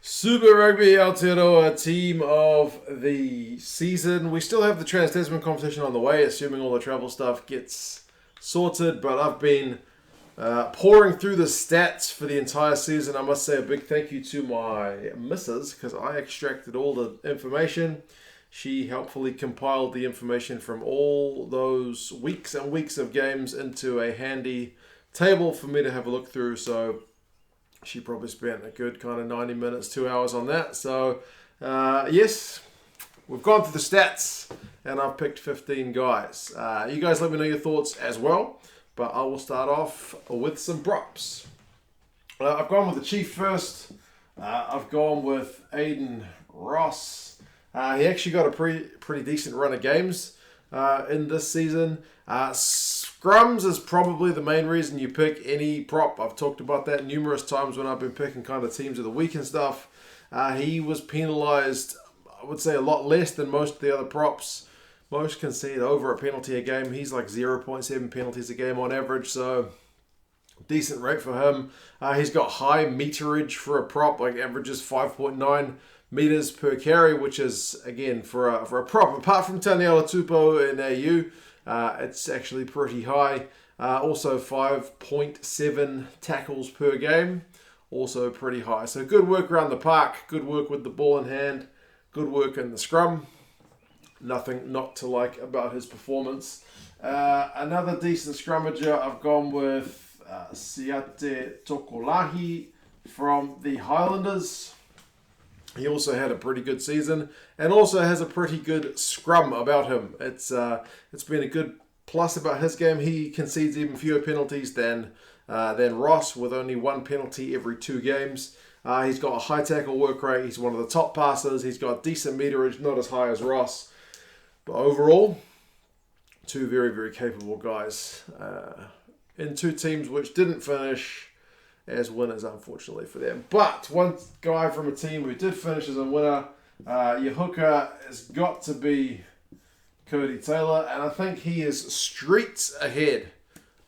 Super Rugby Aotearoa team of the season. We still have the Trans-Tasman competition on the way, assuming all the travel stuff gets sorted. But I've been pouring through the stats for the entire season. I must say a big thank you to my missus, because I extracted all the information. She helpfully compiled the information from all those weeks and weeks of games into a handy table for me to have a look through. So she probably spent a good kind of 90 minutes, 2 hours on that. So, yes, we've gone through the stats and I've picked 15 guys. You guys let me know your thoughts as well, but I will start off with some props. I've gone with the Chief first. I've gone with Aidan Ross. He actually got a pretty decent run of games in this season. Scrums is probably the main reason you pick any prop. I've talked about that numerous times when I've been picking kind of teams of the week and stuff. He was penalised, I would say, a lot less than most of the other props. Most concede over a penalty a game. He's like 0.7 penalties a game on average, so decent rate for him. He's got high meterage for a prop, like averages 5.9 meters per carry, which is, again, for a prop. Apart from Taniela Tupou in AU, it's actually pretty high. Also 5.7 tackles per game, also pretty high. So good work around the park, good work with the ball in hand, good work in the scrum. Nothing not to like about his performance. Another decent scrummager, I've gone with Siate Tokolahi from the Highlanders. He also had a pretty good season and also has a pretty good scrum about him. It's been a good plus about his game. He concedes even fewer penalties than Ross, with only one penalty every 2 games. He's got a high tackle work rate. He's one of the top passers. He's got decent meterage, not as high as Ross. But overall, 2 very, very capable guys in 2 teams which didn't finish as winners, unfortunately for them. But one guy from a team who did finish as a winner, your hooker, has got to be Cody Taylor, and I think he is streets ahead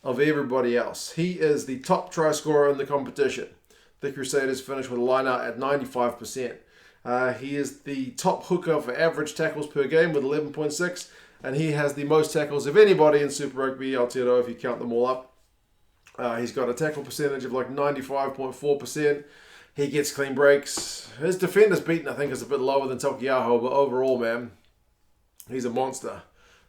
of everybody else. He is the top try scorer in the competition. The Crusaders finished with a line-out at 95%. He is the top hooker for average tackles per game with 11.6, and he has the most tackles of anybody in Super Rugby Aotearoa if you count them all up. He's got a tackle percentage of like 95.4%. He gets clean breaks. His defender's beaten, I think, is a bit lower than Tokiaho, but overall, man, he's a monster.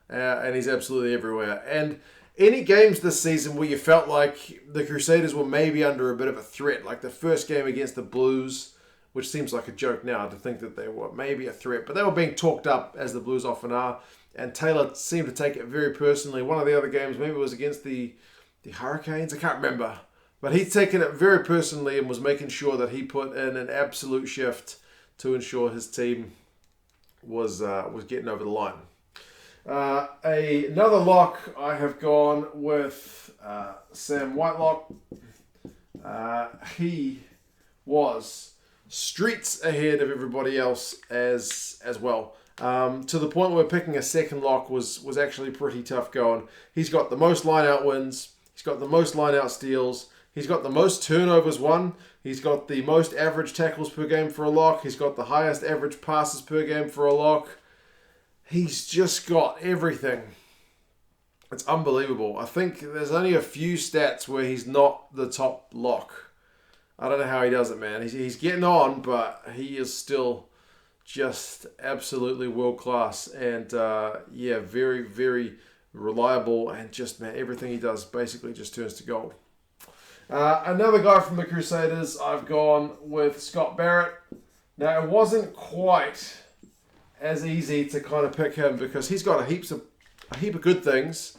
And he's absolutely everywhere. And any games this season where you felt like the Crusaders were maybe under a bit of a threat, like the first game against the Blues, which seems like a joke now to think that they were maybe a threat, but they were being talked up, as the Blues often are, and Taylor seemed to take it very personally. One of the other games, maybe it was against the Hurricanes, I can't remember. But he'd taken it very personally and was making sure that he put in an absolute shift to ensure his team was getting over the line. Another lock, I have gone with Sam Whitelock. He was streets ahead of everybody else as well. To the point where picking a second lock was actually pretty tough going. He's got the most line-out wins. He's got the most line-out steals. He's got the most turnovers won. He's got the most average tackles per game for a lock. He's got the highest average passes per game for a lock. He's just got everything. It's unbelievable. I think there's only a few stats where he's not the top lock. I don't know how he does it, man. He's getting on, but he is still just absolutely world class. And very, very reliable, and just, man, everything he does basically just turns to gold. Another guy from the Crusaders, I've gone with Scott Barrett. Now, it wasn't quite as easy to kind of pick him because he's got a heap of good things,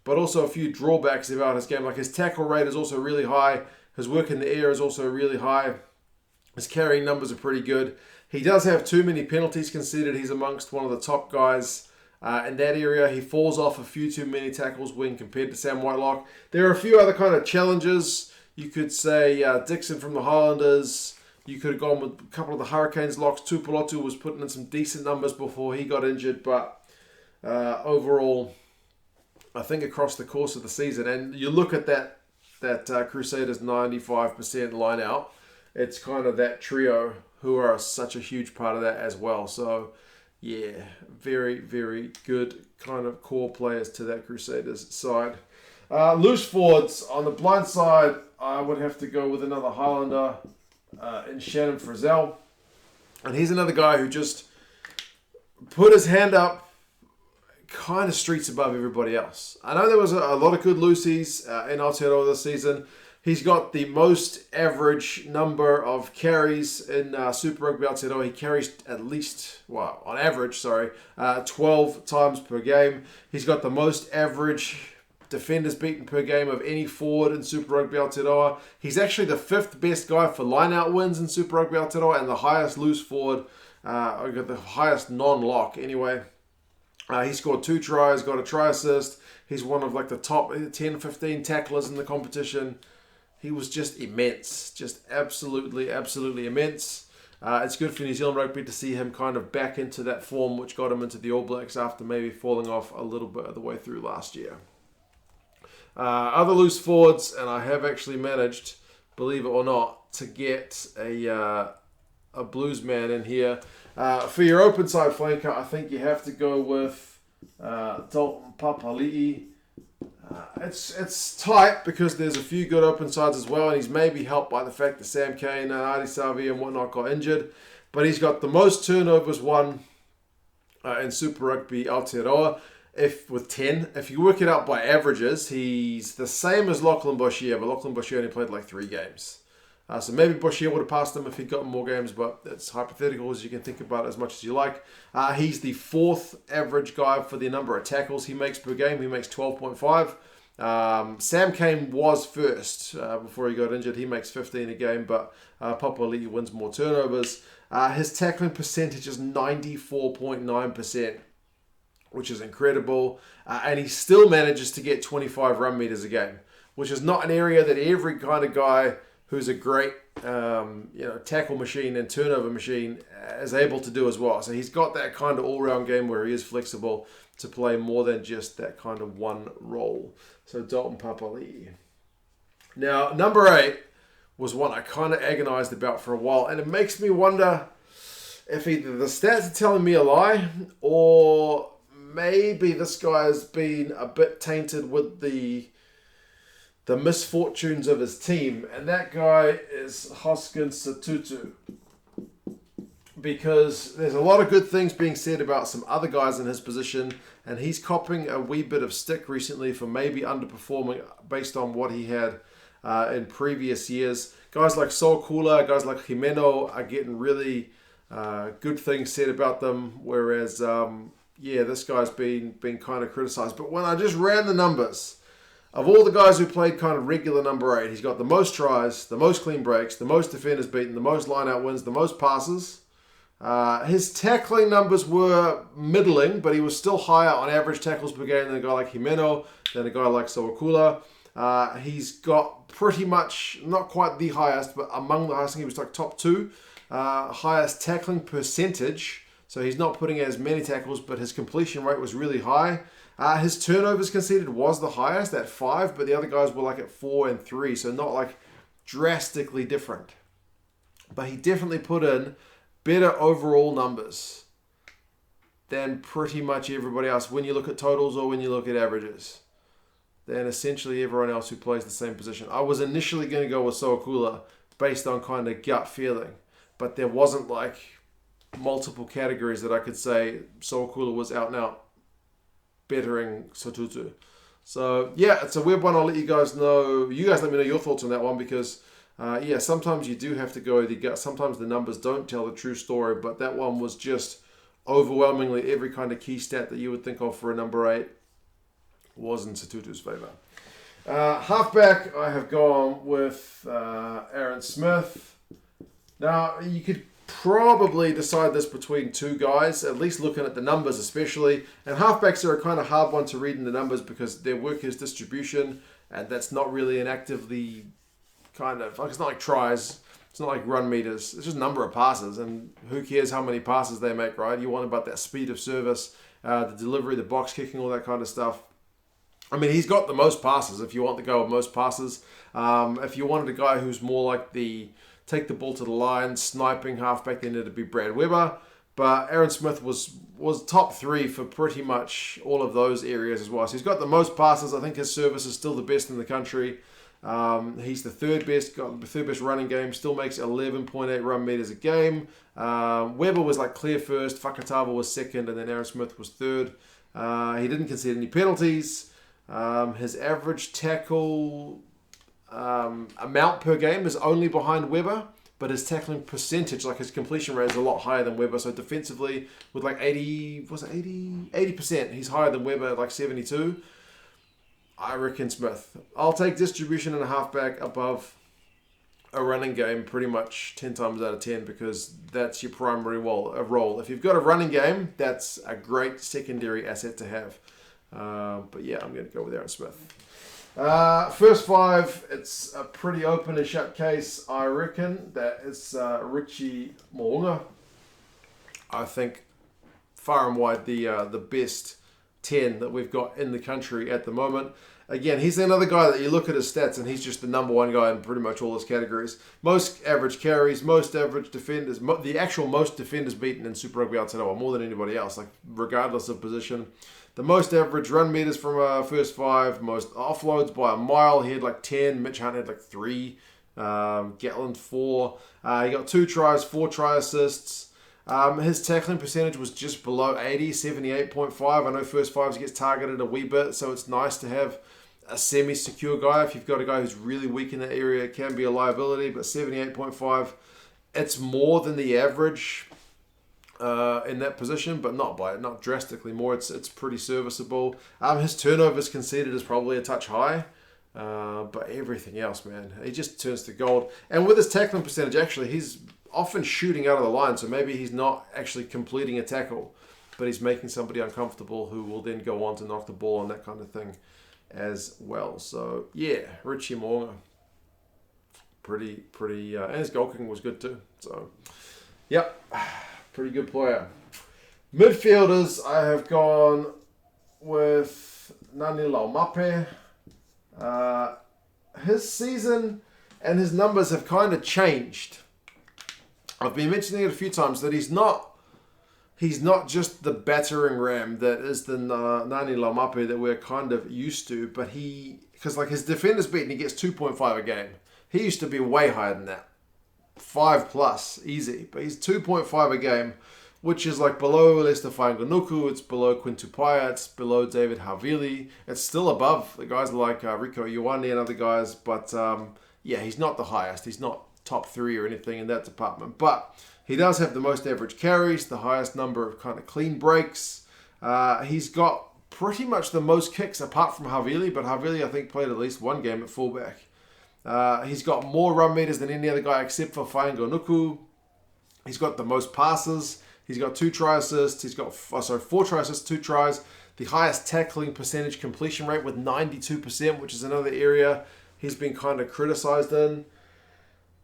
but also a few drawbacks about his game. Like his tackle rate is also really high. His work in the air is also really high. His carrying numbers are pretty good. He does have too many penalties conceded. He's amongst one of the top guys in that area. He falls off a few too many tackles when compared to Sam Whitelock. There are a few other kind of challenges. You could say Dixon from the Highlanders. You could have gone with a couple of the Hurricanes locks. Tupolotu was putting in some decent numbers before he got injured. But overall, I think across the course of the season, and you look at that Crusaders 95% line out, it's kind of that trio who are such a huge part of that as well. So, yeah, very, very good kind of core players to that Crusaders side. Loose forwards. On the blind side, I would have to go with another Highlander in Shannon Frizzell. And he's another guy who just put his hand up kind of streets above everybody else. I know there was a lot of good loosies in Aotearoa this season. He's got the most average number of carries in Super Rugby Aotearoa. He carries at least, well, on average, 12 times per game. He's got the most average defenders beaten per game of any forward in Super Rugby Aotearoa. He's actually the 5th best guy for line-out wins in Super Rugby Aotearoa and the highest loose forward, the highest non-lock anyway. He scored 2 tries, got a try assist. He's one of like the top 10, 15 tacklers in the competition. He was just immense, just absolutely, absolutely immense. It's good for New Zealand rugby to see him kind of back into that form which got him into the All Blacks after maybe falling off a little bit of the way through last year. Other loose forwards, and I have actually managed, believe it or not, to get a Blues man in here. For your open side flanker, I think you have to go with Dalton Papali'i. It's tight because there's a few good open sides as well, and he's maybe helped by the fact that Sam Cain and Adi Savi and whatnot got injured. But he's got the most turnovers won in Super Rugby Aotearoa, with 10. If you work it out by averages, he's the same as Lachlan Boshier, but Lachlan Boshier only played like 3 games. So maybe Boshier would have passed him if he'd gotten more games, but it's hypothetical, as you can think about it as much as you like. He's the 4th average guy for the number of tackles he makes per game. He makes 12.5. Sam Cain was first before he got injured. He makes 15 a game, but Papali'i wins more turnovers. His tackling percentage is 94.9%, which is incredible. And he still manages to get 25 run meters a game, which is not an area that every kind of guy who's a great tackle machine and turnover machine is able to do as well. So he's got that kind of all-round game where he is flexible to play more than just that kind of one role. So Dalton Papali'i. Now, number 8 was one I kind of agonized about for a while, and it makes me wonder if either the stats are telling me a lie or maybe this guy's been a bit tainted with the misfortunes of his team, and that guy is Hoskins Satutu. Because there's a lot of good things being said about some other guys in his position, and he's copping a wee bit of stick recently for maybe underperforming based on what he had in previous years. Guys like Sol Kula, guys like Jimeno are getting really good things said about them, whereas this guy's been kind of criticized. But when I just ran the numbers, of all the guys who played kind of regular number 8, he's got the most tries, the most clean breaks, the most defenders beaten, the most line-out wins, the most passes. His tackling numbers were middling, but he was still higher on average tackles per game than a guy like Jimeno, than a guy like Sawakula. He's got pretty much, not quite the highest, but among the highest. I think he was like top 2. Highest tackling percentage. So he's not putting as many tackles, but his completion rate was really high. His turnovers conceded was the highest at 5, but the other guys were like at 4 and 3, so not like drastically different. But he definitely put in better overall numbers than pretty much everybody else when you look at totals or when you look at averages, than essentially everyone else who plays the same position. I was initially going to go with Sawakula based on kind of gut feeling, but there wasn't like multiple categories that I could say Sawakula was out and out bettering Satutu. So yeah, it's a weird one. I'll let you guys know. You guys let me know your thoughts on that one, because sometimes you do have to go with the gut. Sometimes the numbers don't tell the true story, but that one was just overwhelmingly every kind of key stat that you would think of for a number 8 was in Satutu's favour. Halfback, I have gone with Aaron Smith. Now, you could probably decide this between 2 guys, at least looking at the numbers especially. And halfbacks are a kind of hard one to read in the numbers because their work is distribution, and that's not really an actively kind of, like, it's not like tries, it's not like run meters, it's just number of passes, and who cares how many passes they make, right? You want about that speed of service, the delivery, the box kicking, all that kind of stuff. I mean, he's got the most passes if you want to go with most passes. If you wanted a guy who's more like the take the ball to the line. Sniping halfback, then it'd be Brad Weber. But Aaron Smith was top 3 for pretty much all of those areas as well. So he's got the most passes. I think his service is still the best in the country. He's the third best running game. Still makes 11.8 run meters a game. Weber was like clear first. Fakatava was second, and then Aaron Smith was third. He didn't concede any penalties. His average tackle amount per game is only behind Weber. But his tackling percentage, like his completion rate, is a lot higher than Weber. So defensively, with like 80%, he's higher than Weber, like 72. I reckon Smith. I'll take distribution and a halfback above a running game pretty much 10 times out of 10 because that's your primary role. If you've got a running game, that's a great secondary asset to have. But yeah, I'm going to go with Aaron Smith. First 5, it's a pretty open and shut case. I reckon that it's Richie Mo'unga. I think far and wide the best 10 that we've got in the country at the moment. Again, he's another guy that you look at his stats and he's just the number 1 guy in pretty much all his categories. Most average carries, most average defenders, the actual most defenders beaten in Super Rugby Aotearoa, more than anybody else, like regardless of position. The most average run meters from first 5, most offloads by a mile. He had like 10. Mitch Hunt had like 3. Gatland 4. He got 2 tries, 4 try assists. His tackling percentage was just below 80, 78.5. I know first 5s gets targeted a wee bit, so it's nice to have a semi-secure guy. If you've got a guy who's really weak in that area, it can be a liability, but 78.5, it's more than the average in that position, but not drastically more. It's pretty serviceable. His turnovers conceded is probably a touch high, but everything else, man, he just turns to gold. And with his tackling percentage, actually, he's often shooting out of the line, so maybe he's not actually completing a tackle, but he's making somebody uncomfortable who will then go on to knock the ball and that kind of thing as well. So yeah, Richie Mo'unga, pretty, and his goal kicking was good too. So yep. Pretty good player. Midfielders, I have gone with Nani Laumape. His season and his numbers have kind of changed. I've been mentioning it a few times that he's not just the battering ram that is the Nani Laumape that we're kind of used to, but because like his defenders beaten, he gets 2.5 a game. He used to be way higher than that. 5+ easy, but he's 2.5 a game, which is like below Lester Fainganuku, it's below Quintupaya, it's below David Havili, it's still above the guys like Rico Ioane and other guys, but yeah, he's not the highest, he's not top 3 or anything in that department, but he does have the most average carries, the highest number of kind of clean breaks. He's got pretty much the most kicks apart from Havili, but Havili I think played at least 1 game at fullback. He's got more run meters than any other guy except for Fainganuku. He's got the most passes. He's got 2 try assists. He's got 4 try assists, 2 tries. The highest tackling percentage completion rate with 92%, which is another area he's been kind of criticized in.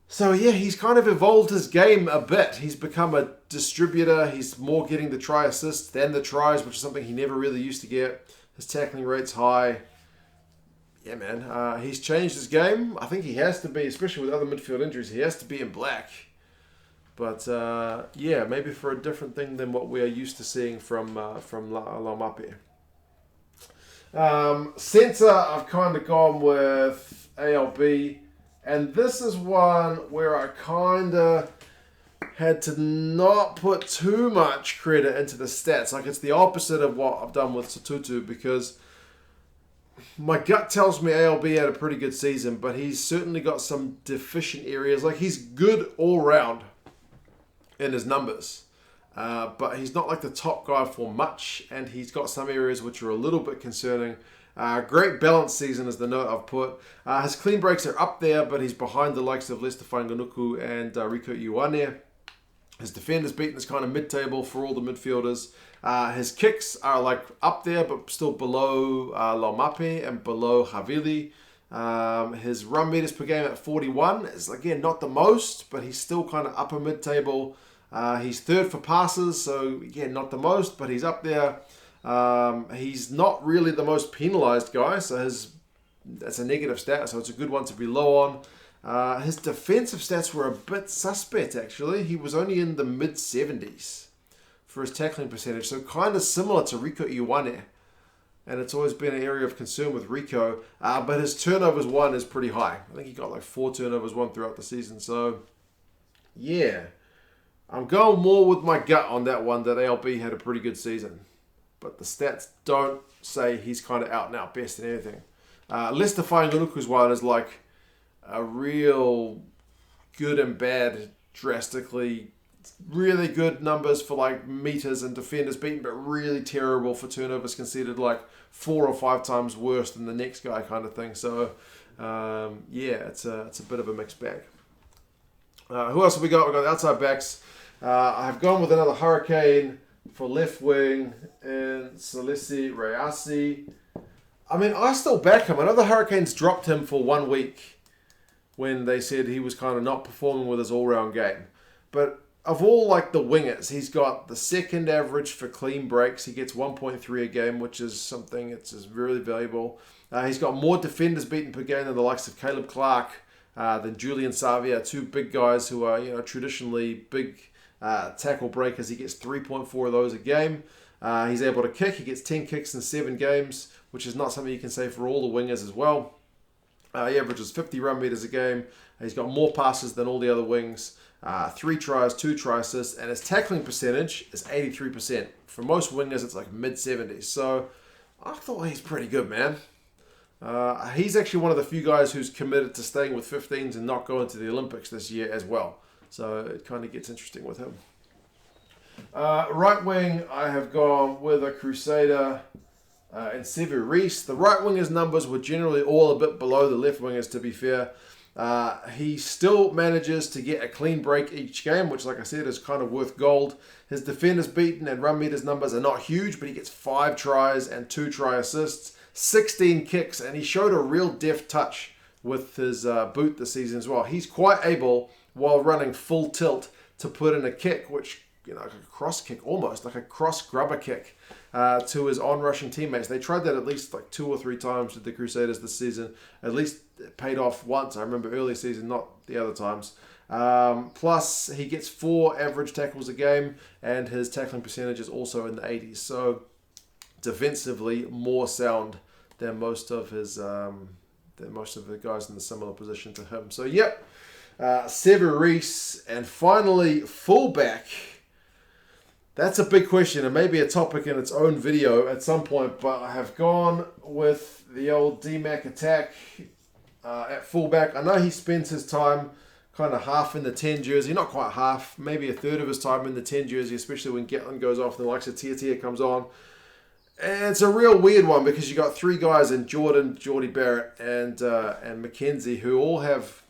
So yeah, he's kind of evolved his game a bit. He's become a distributor. He's more getting the try assists than the tries, which is something he never really used to get. His tackling rate's high. Yeah, man, he's changed his game. I think he has to be, especially with other midfield injuries, he has to be in black. But, yeah, maybe for a different thing than what we are used to seeing from Laumape. Centre, I've kind of gone with ALB. And this is one where I kind of had to not put too much credit into the stats. Like, it's the opposite of what I've done with Satutu, because my gut tells me ALB had a pretty good season, but he's certainly got some deficient areas. Like, he's good all round in his numbers, but he's not like the top guy for much, and he's got some areas which are a little bit concerning. Great balanced season is the note I've put. His clean breaks are up there, but he's behind the likes of Lester Fainganuku and Rico Ioane. His defenders beaten is kind of mid-table for all the midfielders. His kicks are like up there, but still below Laumape and below Havili. His run meters per game at 41 is, again, not the most, but he's still kind of upper mid-table. He's third for passes, so again, not the most, but he's up there. He's not really the most penalised guy, so that's a negative stat, so it's a good one to be low His defensive stats were a bit suspect, actually. He was only in the mid-70s for his tackling percentage, so kind of similar to Rico Ioane. And it's always been an area of concern with Rico. But his turnovers won is pretty high. I think he got like 4 turnovers won throughout the season. So, yeah. I'm going more with my gut on that one, that ALB had a pretty good season. But the stats don't say he's kind of out and out best in anything. Leicester Fainga'anuku's one is like a real good and bad, drastically really good numbers for like meters and defenders beaten, but really terrible for turnovers conceded, like 4 or 5 times worse than the next guy kind of thing. So, yeah, it's a bit of a mixed bag. Who else have we got? We've got the outside backs. I've gone with another Hurricane for left wing and Salesi Rayasi. I mean, I still back him. I know the Hurricanes dropped him for 1 week when they said he was kind of not performing with his all-round game. But of all like the wingers, he's got the second average for clean breaks. He gets 1.3 a game, which is something that's really valuable. He's got more defenders beaten per game than the likes of Caleb Clark, than Julian Savia, 2 big guys who are traditionally big tackle breakers. He gets 3.4 of those a game. He's able to kick. He gets 10 kicks in 7 games, which is not something you can say for all the wingers as well. He averages 50 run meters a game. He's got more passes than all the other wings. 3 tries, 2 try assists, and his tackling percentage is 83%. For most wingers, it's like mid-70s. So I thought he's pretty good, man. He's actually one of the few guys who's committed to staying with 15s and not going to the Olympics this year as well. So it kind of gets interesting with him. Right wing, I have gone with a Crusader and Sevu Reece. The right winger's numbers were generally all a bit below the left wingers, to be fair. He still manages to get a clean break each game, which, like I said, is kind of worth gold. His defenders beaten and run meters numbers are not huge, but he gets 5 tries and 2 try assists, 16 kicks, and he showed a real deft touch with his boot this season as well. He's quite able, while running full tilt, to put in a kick, which, like a cross kick almost, like a cross grubber kick to his on-rushing teammates. They tried that at least like 2 or 3 times with the Crusaders this season. At least it paid off once. I remember early season, not the other times. Plus, he gets 4 average tackles a game, and his tackling percentage is also in the 80s. So, defensively, more sound than most of the guys in the similar position to him. So, yep, Sevu Reece, and finally, fullback. That's a big question, and maybe a topic in its own video at some point, but I have gone with the old D-Mac attack at fullback. I know he spends his time kind of half in the 10 jersey, not quite half, maybe a third of his time in the 10 jersey, especially when Gatland goes off and the likes of Tia comes on. And it's a real weird one because you got 3 guys in Jordan, Geordie Barrett, and Mackenzie, who all have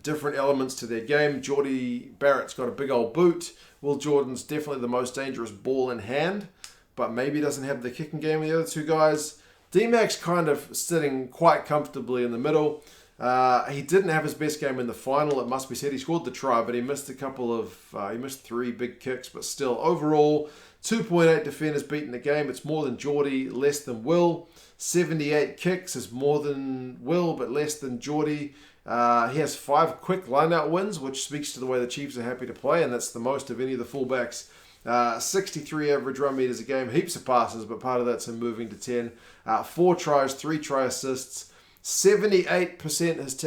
different elements to their game. Geordie Barrett's got a big old boot. Will Jordan's definitely the most dangerous ball in hand, but maybe doesn't have the kicking game of the other 2 guys. D-Mac's kind of sitting quite comfortably in the middle. He didn't have his best game in the final, it must be said. He scored the try, but he missed he missed 3 big kicks, but still, overall, 2.8 defenders beaten the game. It's more than Geordie, less than Will. 78 kicks is more than Will, but less than Geordie. He has 5 quick line-out wins, which speaks to the way the Chiefs are happy to play, and that's the most of any of the fullbacks. 63 average run meters a game, heaps of passes, but part of that's him moving to 10. 4 tries, 3 try assists, 79% is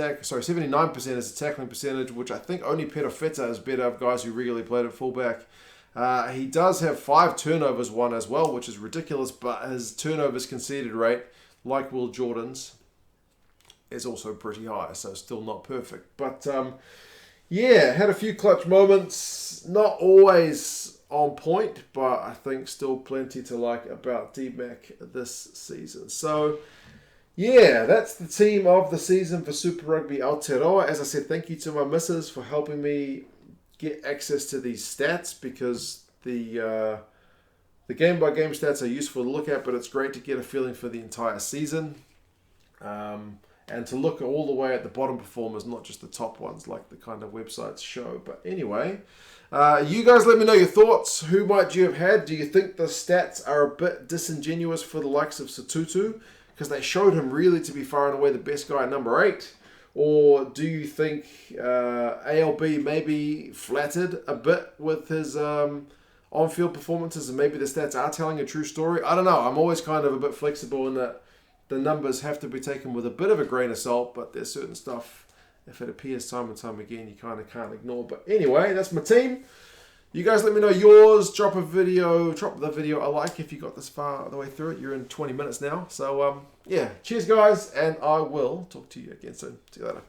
his tackling percentage, which I think only Perofeta is better of guys who regularly played at fullback. He does have 5 turnovers won as well, which is ridiculous, but his turnovers conceded rate, like Will Jordan's, is also pretty high, so still not perfect. But yeah, had a few clutch moments, not always on point, but I think still plenty to like about D-Mac this season. So yeah, that's the team of the season for Super Rugby Aotearoa. As I said, thank you to my missus for helping me get access to these stats, because the game-by-game stats are useful to look at, but it's great to get a feeling for the entire season. And to look all the way at the bottom performers, not just the top ones like the kind of websites show. But anyway, you guys let me know your thoughts. Who might you have had? Do you think the stats are a bit disingenuous for the likes of Satutu? Because they showed him really to be far and away the best guy at number 8. Or do you think ALB maybe flattered a bit with his on-field performances, and maybe the stats are telling a true story? I don't know. I'm always kind of a bit flexible in that the numbers have to be taken with a bit of a grain of salt, but there's certain stuff, if it appears time and time again, you kind of can't ignore. But anyway, that's my team. You guys let me know yours. Drop the video a like if you got this far the way through it. You're in 20 minutes now. So, yeah. Cheers, guys, and I will talk to you again soon. See you later.